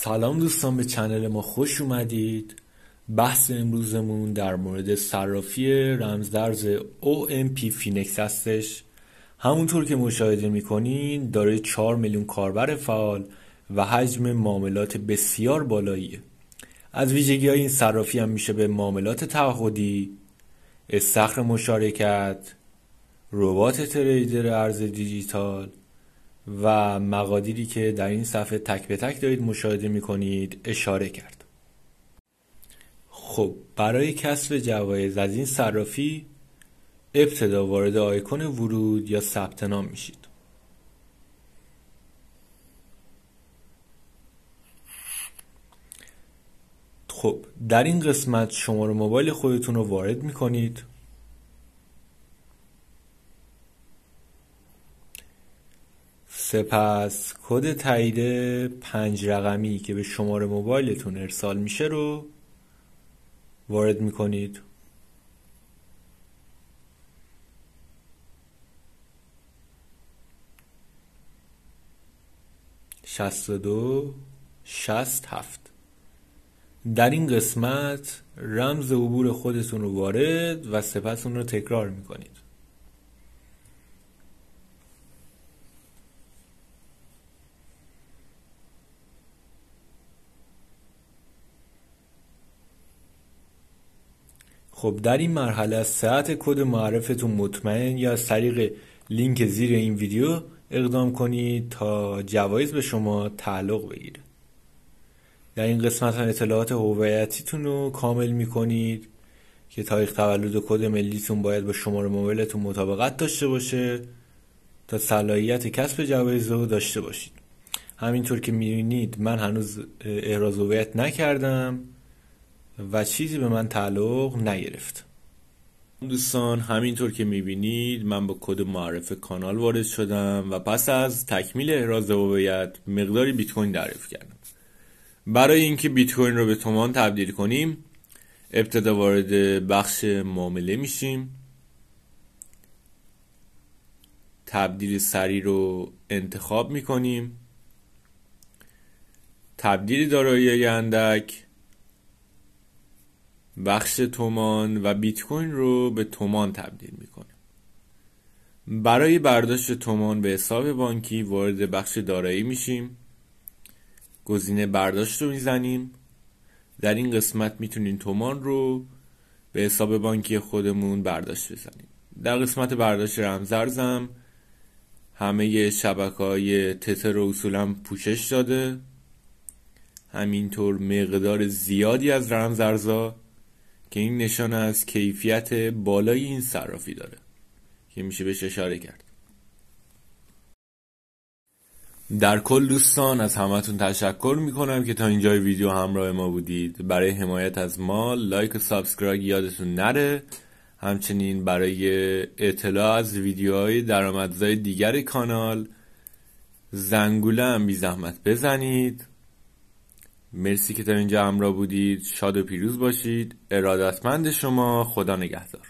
سلام دوستان، به چنل ما خوش اومدید. بحث امروزمون در مورد صرافی رمزارز OMP فینکس هستش. همونطور که مشاهده میکنین داره 4 میلیون کاربر فعال و حجم معاملات بسیار بالاییه. از ویژگی های این صرافی هم میشه به معاملات تعهدی، استخر مشارکت، ربات تریدر ارز دیجیتال و مقادیری که در این صفحه تک به تک دارید مشاهده میکنید اشاره کرد. خب برای کسب جوایز از این صرافی ابتدا وارد آیکون ورود یا ثبت نام میشید. خب در این قسمت شماره موبایل خودتون رو وارد میکنید. سپس کد تایید 5 رقمی که به شماره موبایلتون ارسال میشه رو وارد میکنید. (62 67). در این قسمت رمز عبور خودتون رو وارد و سپس اون رو تکرار میکنید. خب در این مرحله از صحت کد معرفتون مطمئن یا از طریق لینک زیر این ویدیو اقدام کنید تا جوایز به شما تعلق بگیره. در این قسمت هم اطلاعات هویتیتون رو کامل میکنید که تاریخ تولد و کد ملیتون باید با شماره موبایلتون مطابقت داشته باشه تا صلاحیت کسب جوایز رو داشته باشید. همینطور که میبینید من هنوز احراز هویت نکردم و چیزی به من تعلق نگرفت. دوستان همینطور که میبینید من با کد معرف کانال وارد شدم و پس از تکمیل احراز هویت مقداری بیت کوین دریافت کردم. برای اینکه بیت کوین رو به تومان تبدیل کنیم ابتدا وارد بخش معامله میشیم. تبدیل سریع رو انتخاب میکنیم. تبدیل دارایی اندک، بخش تومان و بیت کوین رو به تومان تبدیل میکنیم. برای برداشت تومان به حساب بانکی وارد بخش دارایی میشیم. گزینه برداشت رو میزنیم. در این قسمت میتونین تومان رو به حساب بانکی خودمون برداشت بزنیم. در قسمت برداشت رمزارزم همه شبکه‌های تتر رو اصولا پوشش داده. همینطور مقدار زیادی از رمزارزها که این نشانه از کیفیت بالای این صرافی داره که میشه بهش اشاره کرد. در کل دوستان از همتون تشکر میکنم که تا اینجای ویدیو همراه ما بودید. برای حمایت از ما لایک و سابسکرایب یادتون نره. همچنین برای اطلاع از ویدیوهای درآمدزای دیگر کانال زنگوله هم بی زحمت بزنید. مرسی که تا اینجا همراه بودید. شاد و پیروز باشید. ارادتمند شما. خدا نگهدار.